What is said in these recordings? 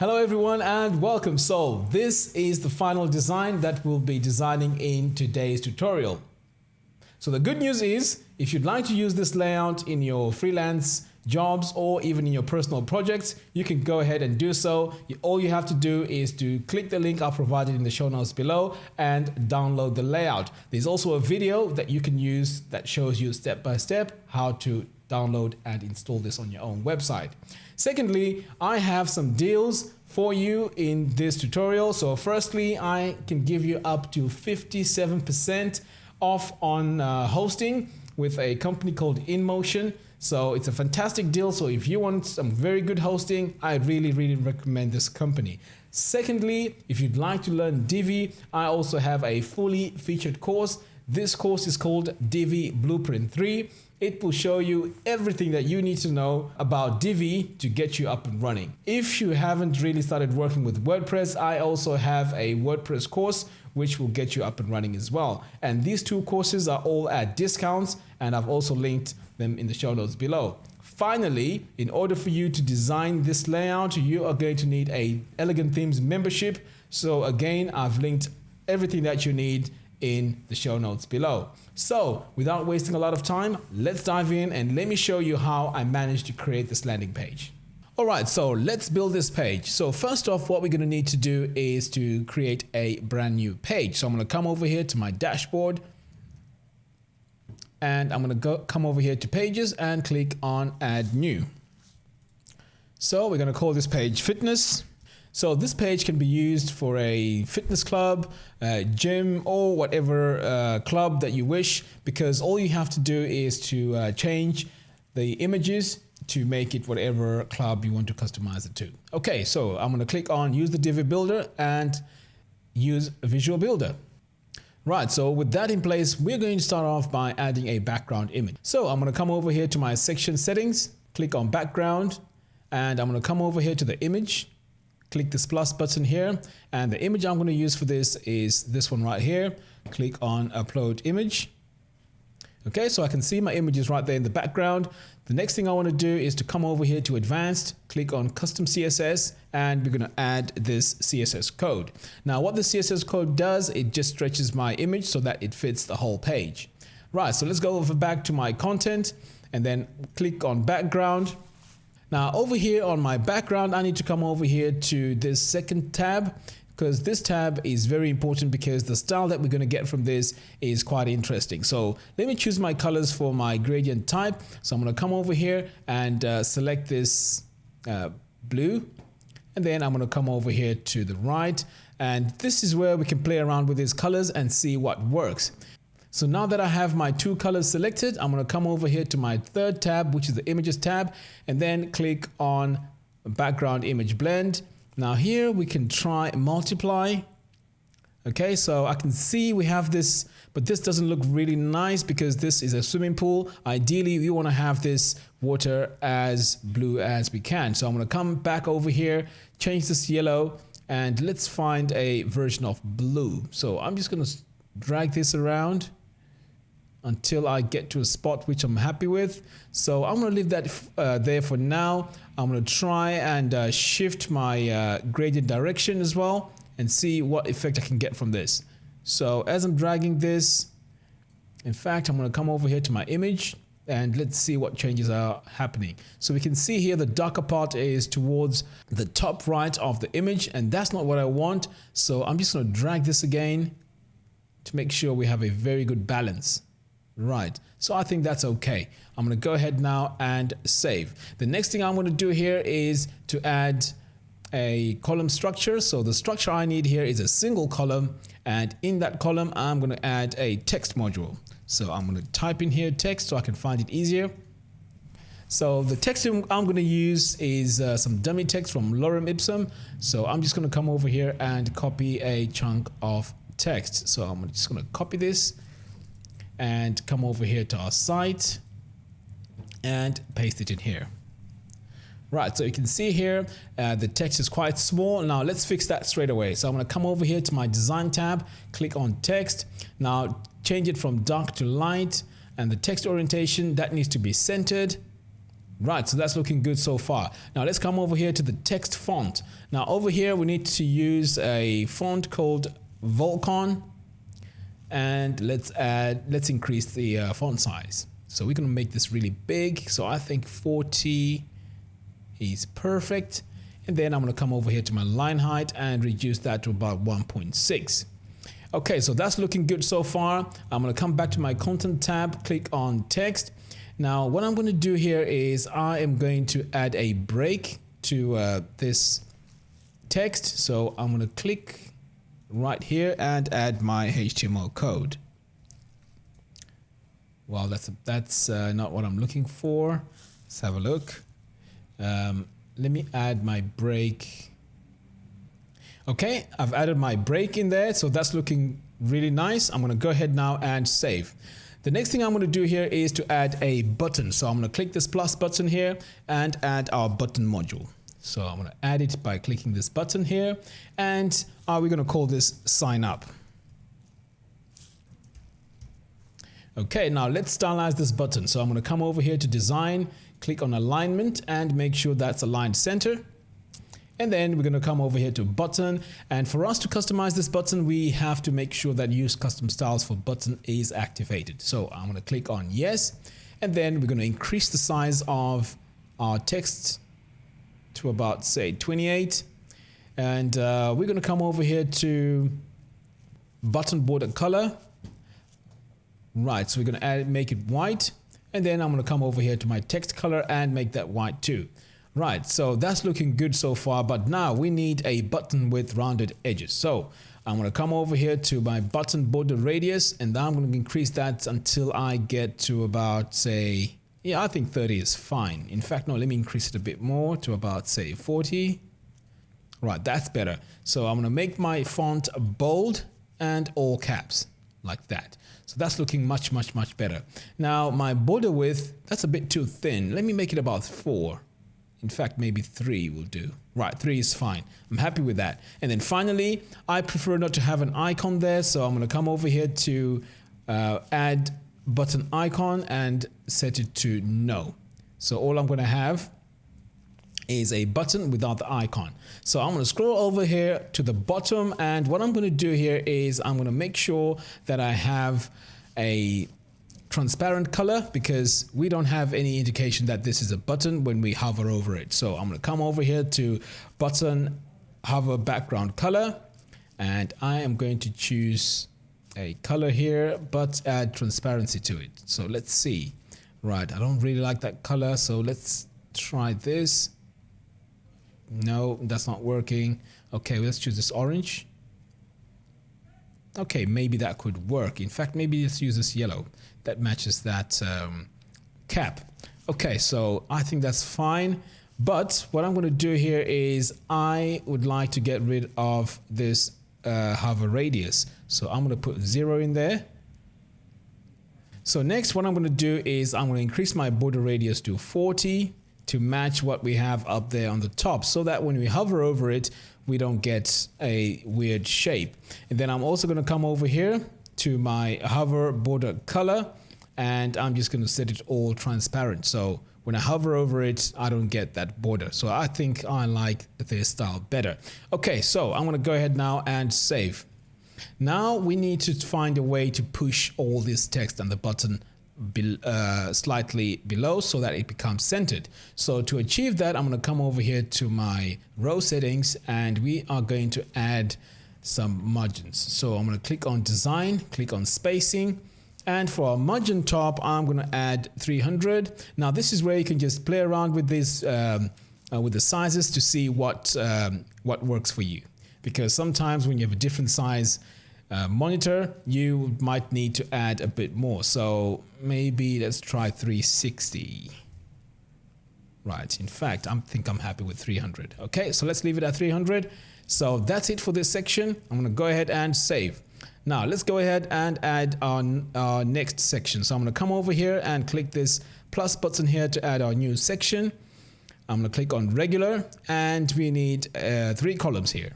Hello everyone and welcome. So this is the final design that we'll be designing in today's tutorial. So the good news is, if you'd like to use this layout in your freelance jobs or even in your personal projects, you can go ahead and do so. All you have to do is to click the link I've provided in the show notes below and download the layout. There's also a video that you can use that shows you step by step how to download and install this on your own website. Secondly, I have some deals for you in this tutorial. So firstly, I can give you up to 57% off on hosting with a company called InMotion. So it's a fantastic deal. So if you want some very good hosting, I really recommend this company. Secondly, if you'd like to learn Divi, I also have a fully featured course. This course is called Divi Blueprint 3. It will show you everything that you need to know about Divi to get you up and running. If you haven't really started working with WordPress, I also have a WordPress course which will get you up and running as well. And these two courses are all at discounts, and I've also linked them in the show notes below. Finally, in order for you to design this layout, you are going to need a Elegant Themes membership. So again, I've linked everything that you need in the show notes below. So without wasting a lot of time, let's dive in and let me show you how I managed to create this landing page. All right, so let's build this page. So first off, what we're going to need to do is to create a brand new page. So I'm going to come over here to my dashboard and I'm going to come over here to pages and click on add new. So we're going to call this page fitness. So this page can be used for a fitness club, gym, or whatever club that you wish, because all you have to do is to change the images to make it whatever club you want to customize it to. Okay, so I'm going to click on use the Divi Builder and use a Visual Builder. Right, so with that in place, we're going to start off by adding a background image. So I'm going to come over here to my section settings, click on background, and I'm going to come over here to the image. Click this plus button here, and the image I'm going to use for this is this one right here. Click on upload image. Okay, so I can see my images right there in the background. The next thing I want to do is to come over here to advanced, click on custom CSS, and we're going to add this CSS code. Now what the CSS code does, it just stretches my image so that it fits the whole page. Right, so let's go over back to my content and then click on background. Now over here on my background, I need to come over here to this second tab, because this tab is very important because the style that we're going to get from this is quite interesting. So let me choose my colors for my gradient type. So I'm going to come over here and select this blue, and then I'm going to come over here to the right, and this is where we can play around with these colors and see what works. So now that I have my two colors selected, I'm going to come over here to my third tab, which is the images tab, and then click on background image blend. Now here we can try multiply. Okay, so I can see we have this, but this doesn't look really nice because this is a swimming pool. Ideally, we want to have this water as blue as we can. So I'm going to come back over here, change this yellow, and let's find a version of blue. So I'm just going to drag this around until I get to a spot which I'm happy with. So I'm going to leave that there for now. I'm going to try and shift my gradient direction as well and see what effect I can get from this. So as I'm dragging this, in fact, I'm going to come over here to my image and let's see what changes are happening. So we can see here the darker part is towards the top right of the image, and that's not what I want. So I'm just going to drag this again to make sure we have a very good balance. Right, so I think that's okay. I'm going to go ahead now and save. The next thing I'm going to do here is to add a column structure. So the structure I need here is a single column, and in that column I'm going to add a text module. So I'm going to type in here text so I can find it easier. So the text I'm going to use is some dummy text from Lorem Ipsum. So I'm just going to come over here and copy a chunk of text. So I'm just going to copy this and come over here to our site and paste it in here. Right, so you can see here the text is quite small. Now let's fix that straight away. So I'm going to come over here to my design tab, click on text. Now change it from dark to light, and the text orientation that needs to be centered. Right, so that's looking good so far. Now let's come over here to the text font. Now over here we need to use a font called Volcon, and let's increase the font size. So we're going to make this really big. So I think 40 is perfect. And then I'm going to come over here to my line height and reduce that to about 1.6. Okay, so that's looking good so far. I'm going to come back to my content tab, click on text. Now what I'm going to do here is I am going to add a break to this text. So I'm going to click right here and add my HTML code. Well, that's not what I'm looking for. Let's have a look. Let me add my break. Okay, I've added my break in there, so that's looking really nice. I'm going to go ahead now and save. The next thing I'm going to do here is to add a button. So I'm going to click this plus button here and add our button module. So I'm going to add it by clicking this button here, and we're going to call this sign up. Okay, now let's stylize this button. So I'm going to come over here to design, click on alignment and make sure that's aligned center. And then we're going to come over here to button, and for us to customize this button we have to make sure that use custom styles for button is activated. So I'm going to click on yes, and then we're going to increase the size of our text to about say 28, and we're going to come over here to button border color. Right, so we're going to make it white, and then I'm going to come over here to my text color and make that white too. Right, so that's looking good so far, but now we need a button with rounded edges. So I'm going to come over here to my button border radius, and I'm going to increase that until I get to about say, yeah, I think 30 is fine. In fact, no, let me increase it a bit more to about say 40. Right, that's better. So I'm going to make my font bold and all caps like that. So that's looking much better. Now my border width, that's a bit too thin. Let me make it about 4. In fact, maybe 3 will do. Right, 3 is fine. I'm happy with that. And then finally, I prefer not to have an icon there. So I'm going to come over here to add button icon and set it to no. So all I'm going to have is a button without the icon. So I'm going to scroll over here to the bottom, and what I'm going to do here is I'm going to make sure that I have a transparent color, because we don't have any indication that this is a button when we hover over it. So I'm going to come over here to button hover background color, and I am going to choose a color here but add transparency to it. So let's see. Right, I don't really like that color, so let's try this. No, that's not working. Okay, let's choose this orange. Okay, maybe that could work. In fact, maybe let's use this yellow that matches that cap. Okay, so I think that's fine. But what I'm going to do here is I would like to get rid of this hover radius. So I'm going to put 0 in there. So next, what I'm going to do is I'm going to increase my border radius to 40 to match what we have up there on the top, so that when we hover over it, we don't get a weird shape. And then I'm also going to come over here to my hover border color, and I'm just going to set it all transparent. So when I hover over it, I don't get that border. So I think I like this style better. Okay, so I'm going to go ahead now and save. Now we need to find a way to push all this text on the button slightly below so that it becomes centered. So to achieve that, I'm going to come over here to my row settings, and we are going to add some margins. So I'm going to click on design, click on spacing, and for our margin top, I'm going to add 300. Now this is where you can just play around with this with the sizes to see what works for you, because sometimes when you have a different size monitor, you might need to add a bit more. So maybe let's try 360. Right, in fact, I think I'm happy with 300. Okay, so let's leave it at 300. So that's it for this section. I'm going to go ahead and save. Now let's go ahead and add our next section. So I'm going to come over here and click this plus button here to add our new section. I'm going to click on regular, and we need 3 columns here.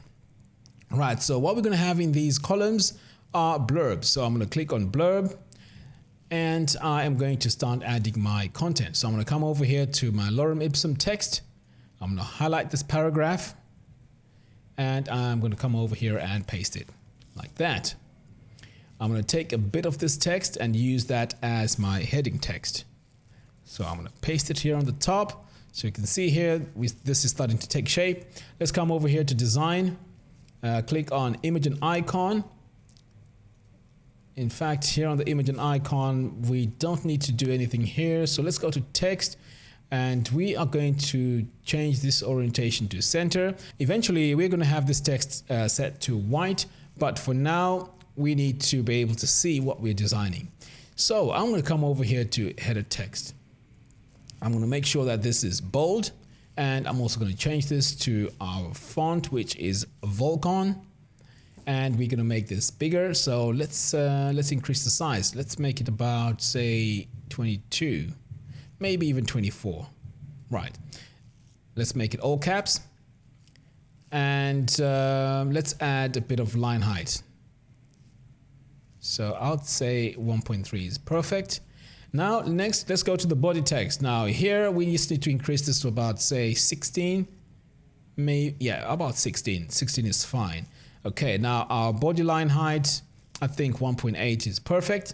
Right, so what we're going to have in these columns are blurbs. So I'm going to click on blurb, and I am going to start adding my content. So I'm going to come over here to my lorem ipsum text. I'm going to highlight this paragraph, and I'm going to come over here and paste it like that. I'm going to take a bit of this text and use that as my heading text. So I'm going to paste it here on the top. So you can see here, this is starting to take shape. Let's come over here to design, click on image and icon. In fact, here on the image and icon, we don't need to do anything here. So let's go to text, and we are going to change this orientation to center. Eventually, we're going to have this text set to white, but for now, we need to be able to see what we're designing. So I'm going to come over here to header text. I'm going to make sure that this is bold, and I'm also going to change this to our font, which is Volcon, and we're going to make this bigger. So let's increase the size. Let's make it about, say, 22, maybe even 24. Right. Let's make it all caps, and let's add a bit of line height. So I'll say 1.3 is perfect. Now next, let's go to the body text. Now here we just need to increase this to about, say, 16. About 16. 16 is fine. Okay, now our body line height, I think 1.8 is perfect.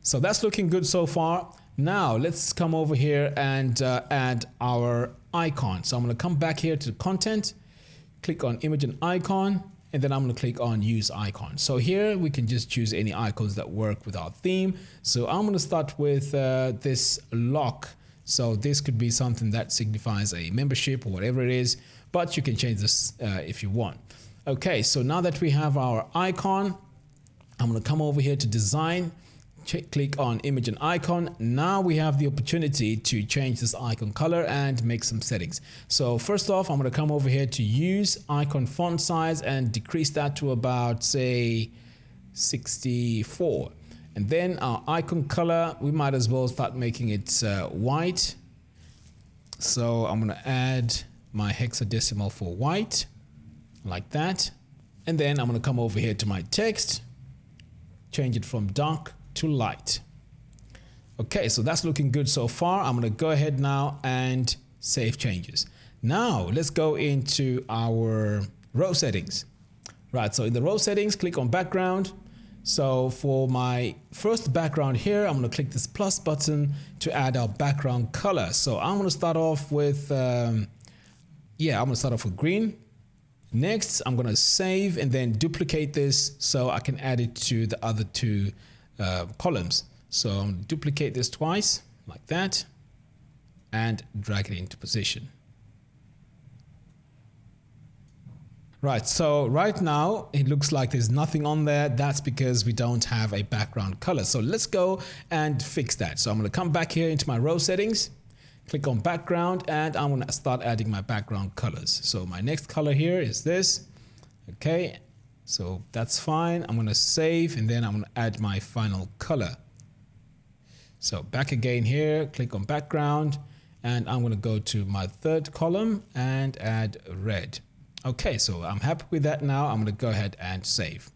So that's looking good so far. Now let's come over here and add our icon. So I'm going to come back here to content, click on image and icon, and then I'm going to click on use icon. So here we can just choose any icons that work with our theme. So I'm going to start with this lock. So this could be something that signifies a membership or whatever it is, but you can change this if you want. Okay, so now that we have our icon, I'm going to come over here to design, click on image and icon. Now we have the opportunity to change this icon color and make some settings. So first off, I'm going to come over here to use icon font size and decrease that to about, say, 64. And then our icon color, we might as well start making it white. So I'm going to add my hexadecimal for white, like that. And then I'm going to come over here to my text, change it from dark to light. Okay, so that's looking good so far. I'm going to go ahead now and save changes. Now let's go into our row settings. Right, so in the row settings, click on background. So for my first background here, I'm going to click this plus button to add our background color. So I'm going to start off with, green. Next, I'm going to save and then duplicate this so I can add it to the other two columns. So I'm going to duplicate this twice like that and drag it into position. Right, so right now it looks like there's nothing on there. That's because we don't have a background color. So let's go and fix that. So I'm going to come back here into my row settings, click on background, and I'm going to start adding my background colors. So my next color here is this. Okay, so that's fine. I'm going to save and then I'm going to add my final color. So back again here, click on background, and I'm going to go to my third column and add red. Okay, so I'm happy with that now. I'm going to go ahead and save.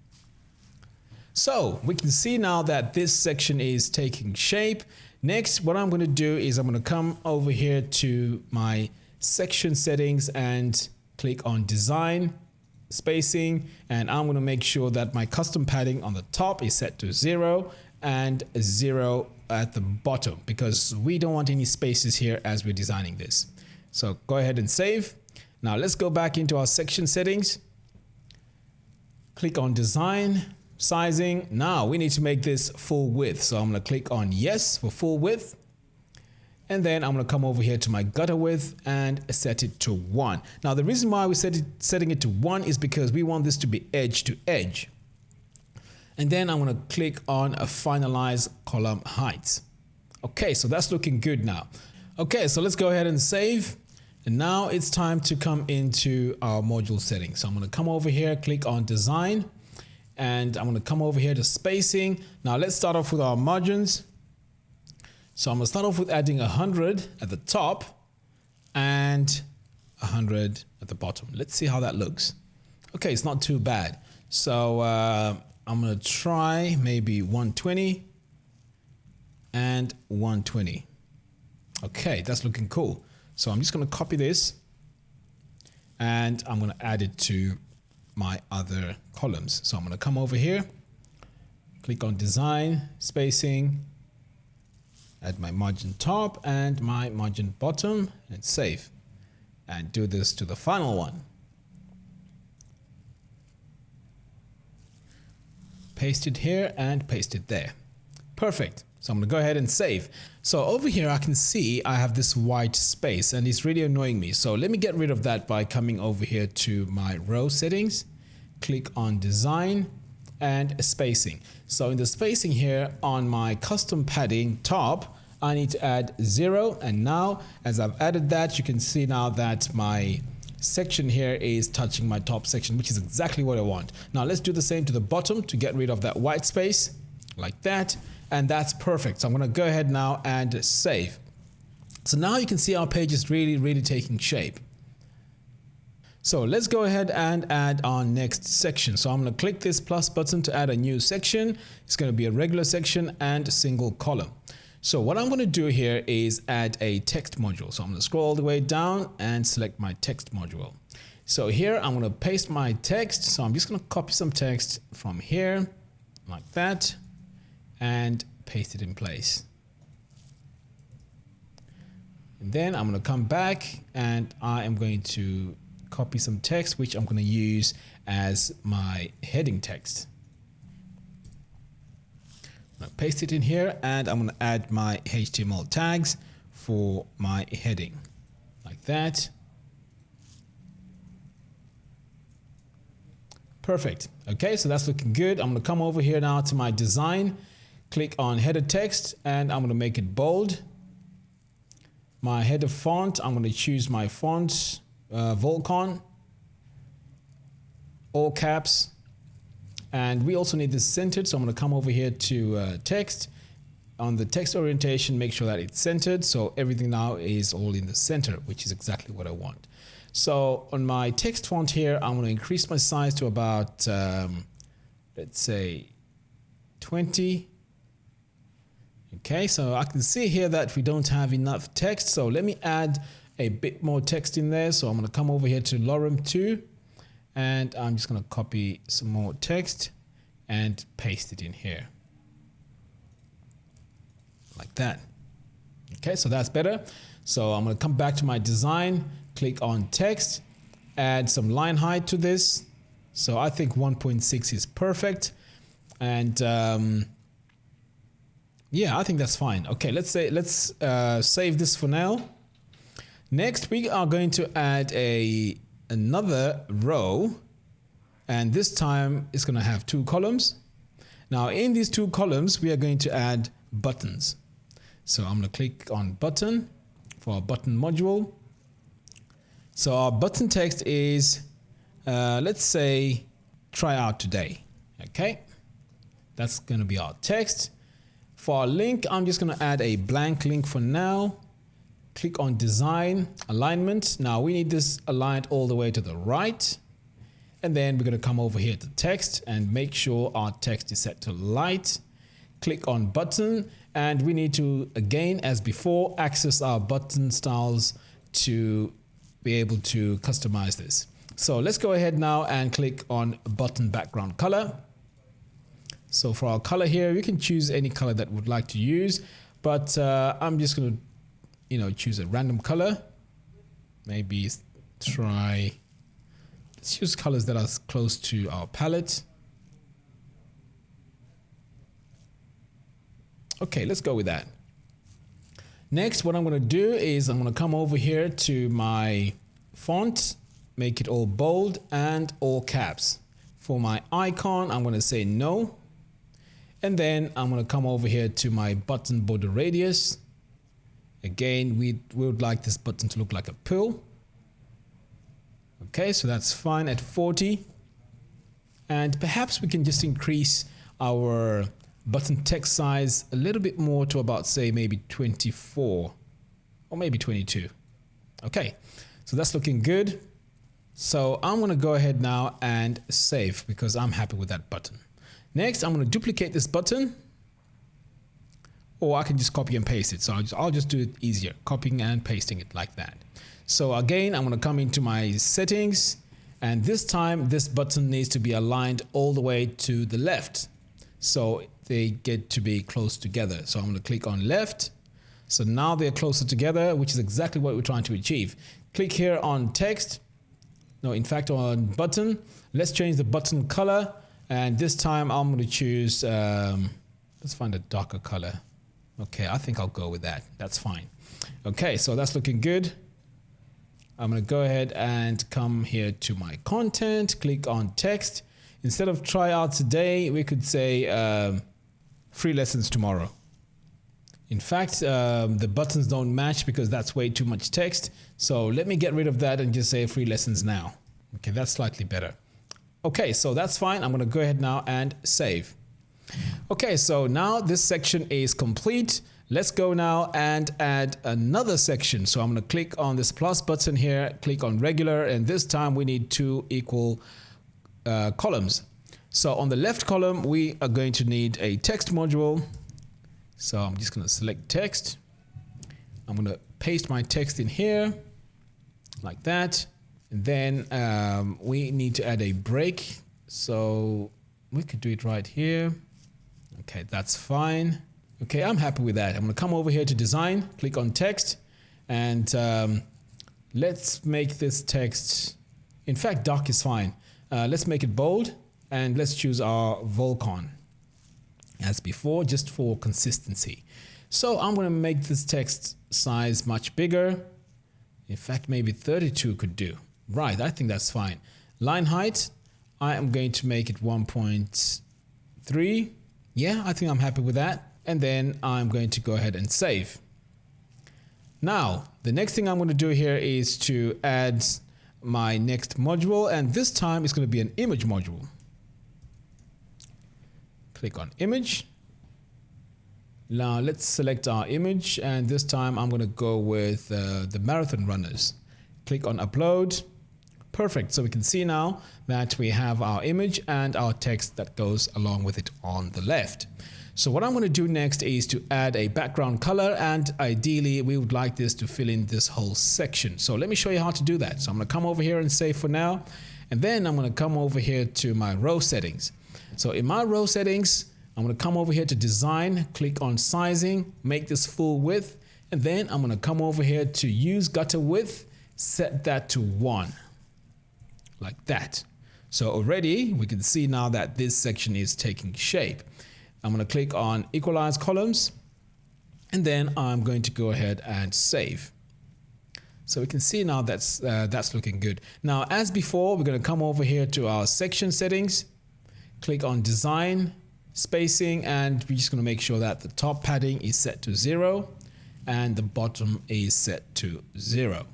So we can see now that this section is taking shape. Next, what I'm going to do is I'm going to come over here to my section settings and click on design, spacing, and I'm going to make sure that my custom padding on the top is set to 0 and 0 at the bottom, because we don't want any spaces here as we're designing this. So go ahead and save. Now let's go back into our section settings, click on design, sizing. Now we need to make this full width. So I'm going to click on yes for full width. And then I'm going to come over here to my gutter width and set it to 1. Now the reason why we're setting it to 1 is because we want this to be edge to edge. And then I'm going to click on a finalize column height. Okay, so that's looking good now. Okay, so let's go ahead and save. And now it's time to come into our module settings. So I'm going to come over here, click on design, and I'm going to come over here to spacing. Now let's start off with our margins. So I'm going to start off with adding 100 at the top and 100 at the bottom. Let's see how that looks. Okay, it's not too bad. So I'm going to try maybe 120 and 120. Okay, that's looking cool. So I'm just going to copy this and I'm going to add it to my other columns. So I'm going to come over here, click on design, spacing, add my margin top and my margin bottom and save, and do this to the final one. Paste it here and paste it there. Perfect. So I'm going to go ahead and save. So over here I can see I have this white space and it's really annoying me. So let me get rid of that by coming over here to my row settings, click on design and spacing. So in the spacing here on my custom padding top, I need to add 0. And now as I've added that, you can see now that my section here is touching my top section, which is exactly what I want. Now let's do the same to the bottom to get rid of that white space like that. And that's perfect. So I'm going to go ahead now and save. So now you can see our page is really taking shape. So let's go ahead and add our next section. So I'm going to click this plus button to add a new section. It's going to be a regular section and a single column. So what I'm going to do here is add a text module. So I'm going to scroll all the way down and select my text module. So here I'm going to paste my text. So I'm just going to copy some text from here like that and paste it in place. And then I'm going to come back and I am going to copy some text which I'm going to use as my heading text. I'm going to paste it in here and I'm going to add my HTML tags for my heading like that. Perfect. Okay, so that's looking good. I'm going to come over here now to my design, click on header text and I'm going to make it bold. My header font, I'm going to choose my font, Volcon, all caps. And we also need this centered, so I'm going to come over here to text. On the text orientation, make sure that it's centered, so everything now is all in the center, which is exactly what I want. So on my text font here, I'm going to increase my size to about, let's say, 20. Okay, so I can see here that we don't have enough text, so let me add a bit more text in there. So I'm going to come over here to Lorem 2. And I'm just going to copy some more text and paste it in here like that. Okay, so that's better. So I'm going to come back to my design, click on text, add some line height to this. So I think 1.6 is perfect. And yeah, I think that's fine. Okay, let's save this for now. Next, we are going to add another row, and this time it's going to have 2 columns. Now in these 2 columns we are going to add buttons. So I'm going to click on button for our button module. So our button text is let's say try out today. Okay, that's going to be our text. For our link, I'm just going to add a blank link for now. Click on design, alignment. Now we need this aligned all the way to the right. And then we're going to come over here to text and make sure our text is set to light. Click on button and we need to, again, as before, access our button styles to be able to customize this. So let's go ahead now and click on button background color. So for our color here, we can choose any color that we'd like to use, but I'm just going to choose a random color. Maybe let's use colors that are close to our palette. Okay, let's go with that. Next, what I'm going to do is I'm going to come over here to my font, make it all bold and all caps. For my icon, I'm going to say no. And then I'm going to come over here to my button border radius. Again, we would like this button to look like a pill. Okay, so that's fine at 40. And perhaps we can just increase our button text size a little bit more to about, say, maybe 24 or maybe 22. Okay, so that's looking good. So I'm going to go ahead now and save because I'm happy with that button. Next, I'm going to duplicate this button. or I can just copy and paste it. So I'll just do it easier, copying and pasting it like that. So again, I'm going to come into my settings, and this time this button needs to be aligned all the way to the left, so they get to be close together. So I'm going to click on left. So now they're closer together, which is exactly what we're trying to achieve. Click here on text. No, in fact on button. Let's change the button color, and this time I'm going to choose, let's find a darker color. Okay, I think I'll go with that. That's fine. Okay, so that's looking good. I'm going to go ahead and come here to my content, click on text. Instead of try out today, we could say free lessons tomorrow. In fact, the buttons don't match because that's way too much text. So let me get rid of that and just say free lessons now. Okay, that's slightly better. Okay, so that's fine. I'm going to go ahead now and save. Okay, so now this section is complete. Let's go now and add another section. So I'm going to click on this plus button here, click on regular, and this time we need 2 equal columns. So on the left column, we are going to need a text module. So I'm just going to select text. I'm going to paste my text in here like that. And then we need to add a break. So we could do it right here. Okay, that's fine. Okay, I'm happy with that. I'm going to come over here to design, click on text, and let's make this text, in fact, dark is fine. Let's make it bold, and let's choose our Volcon as before, just for consistency. So I'm going to make this text size much bigger. In fact, maybe 32 could do. Right, I think that's fine. Line height, I am going to make it 1.3. Yeah, I think I'm happy with that. And then I'm going to go ahead and save. Now, the next thing I'm going to do here is to add my next module, and this time it's going to be an image module. Click on image. Now let's select our image, and this time I'm going to go with the marathon runners. Click on upload. Perfect. So we can see now that we have our image and our text that goes along with it on the left. So what I'm going to do next is to add a background color, and ideally we would like this to fill in this whole section. So let me show you how to do that. So I'm going to come over here and save for now, and then I'm going to come over here to my row settings. So in my row settings, I'm going to come over here to design, click on sizing, make this full width, and then I'm going to come over here to use gutter width, set that to 1 like that. So already we can see now that this section is taking shape. I'm going to click on equalize columns, and then I'm going to go ahead and save. So we can see now that's looking good. Now, as before, we're going to come over here to our section settings, click on design, spacing, and we're just going to make sure that the top padding is set to 0 and the bottom is set to 0.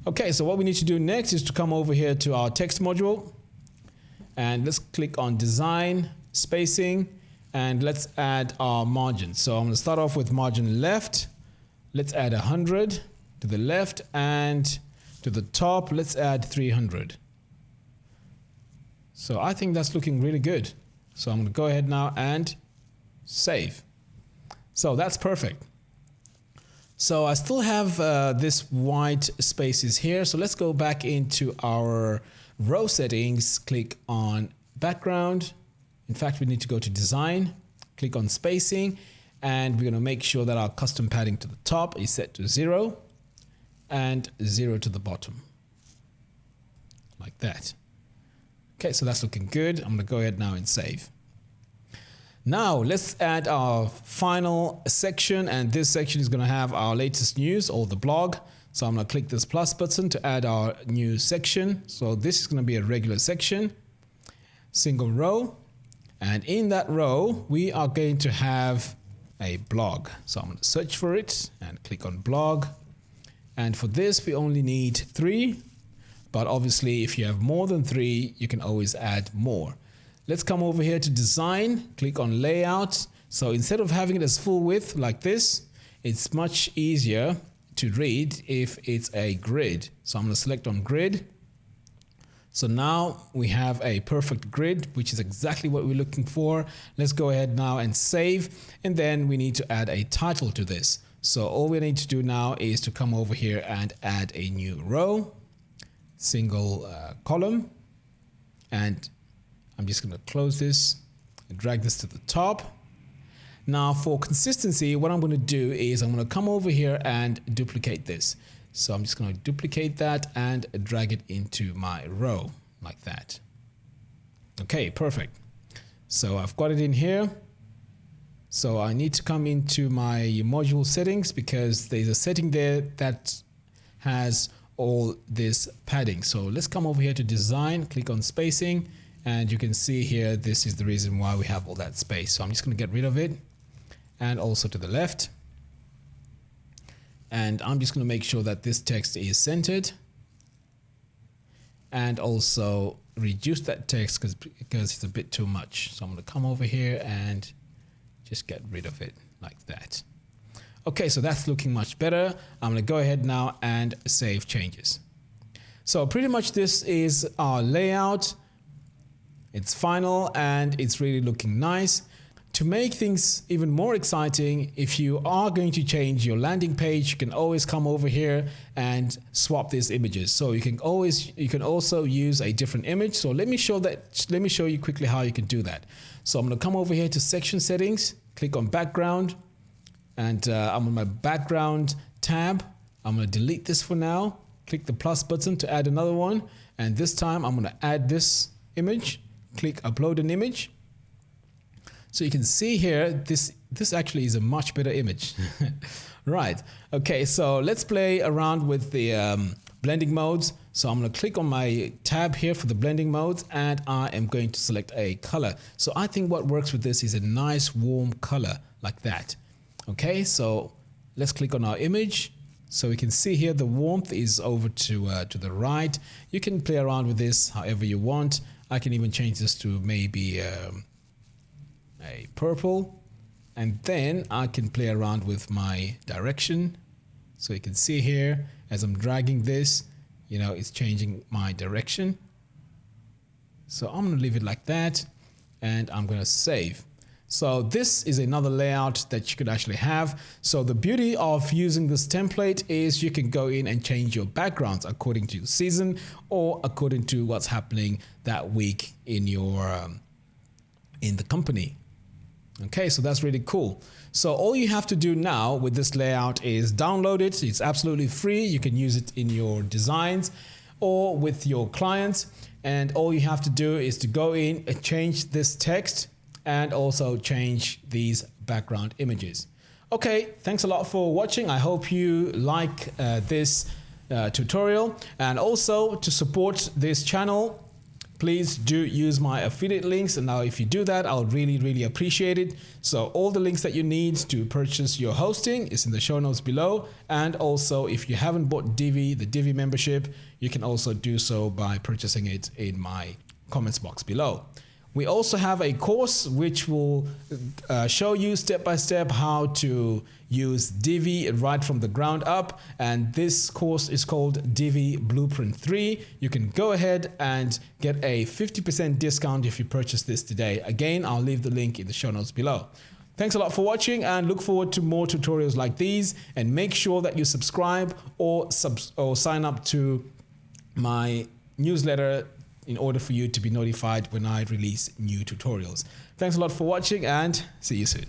Okay, so what we need to do next is to come over here to our text module, and let's click on design, spacing, and let's add our margin. So I'm going to start off with margin left. Let's add 100 to the left, and to the top, let's add 300. So I think that's looking really good. So I'm going to go ahead now and save. So that's perfect. So I still have this white spaces here. So let's go back into our row settings, click on background. In fact, we need to go to design, click on spacing, and we're going to make sure that our custom padding to the top is set to 0 and 0 to the bottom, like that. Okay, so that's looking good. I'm going to go ahead now and save. Now let's add our final section, and this section is going to have our latest news or the blog. So I'm going to click this plus button to add our new section. So this is going to be a regular section, single row. And in that row, we are going to have a blog. So I'm going to search for it and click on blog. And for this, we only need 3. But obviously, if you have more than 3, you can always add more. Let's come over here to design, click on layout. So instead of having it as full width like this, it's much easier to read if it's a grid. So I'm going to select on grid, So now we have a perfect grid, which is exactly what we're looking for. Let's go ahead now and save. And then we need to add a title to this. So all we need to do now is to come over here and add a new row, single column. And I'm just going to close this and drag this to the top. Now for consistency, what I'm going to do is I'm going to come over here and duplicate this. So I'm just going to duplicate that and drag it into my row like that. Okay, perfect. So I've got it in here. So I need to come into my module settings because there's a setting there that has all this padding. So let's come over here to design, click on spacing, and you can see here, this is the reason why we have all that space. So I'm just going to get rid of it, and also to the left. And I'm just going to make sure that this text is centered, and also reduce that text because it's a bit too much. So I'm going to come over here and just get rid of it like that. Okay, so that's looking much better. I'm going to go ahead now and save changes. So pretty much this is our layout. It's final and it's really looking nice. To make things even more exciting, if you are going to change your landing page, you can always come over here and swap these images. So you can also use a different image. So let me show you quickly how you can do that. So I'm going to come over here to section settings, click on background, and I'm on my background tab. I'm going to delete this for now. Click the plus button to add another one. And this time I'm going to add this image. Click upload an image. So you can see here, this actually is a much better image. Right. Okay, so let's play around with the blending modes. So I'm going to click on my tab here for the blending modes, and I am going to select a color. So I think what works with this is a nice warm color like that. Okay, so let's click on our image. So we can see here the warmth is over to the right. You can play around with this however you want. I can even change this to maybe a purple, and then I can play around with my direction. So you can see here as I'm dragging this, you know, it's changing my direction. So I'm going to leave it like that, and I'm going to save. So this is another layout that you could actually have. So the beauty of using this template is you can go in and change your backgrounds according to the season or according to what's happening that week in your in the company. Okay, so that's really cool. So all you have to do now with this layout is download it. It's absolutely free. You can use it in your designs or with your clients. And all you have to do is to go in and change this text and also change these background images. Okay, thanks a lot for watching. I hope you like this tutorial. And also to support this channel, please do use my affiliate links. And now if you do that, I'll really appreciate it. So all the links that you need to purchase your hosting is in the show notes below. And also if you haven't bought Divi, the Divi membership, you can also do so by purchasing it in my comments box below. We also have a course which will show you step by step how to use Divi right from the ground up. And this course is called Divi Blueprint 3. You can go ahead and get a 50% discount if you purchase this today. Again, I'll leave the link in the show notes below. Thanks a lot for watching, and look forward to more tutorials like these. And make sure that you subscribe or sign up to my newsletter in order for you to be notified when I release new tutorials. Thanks a lot for watching, and see you soon.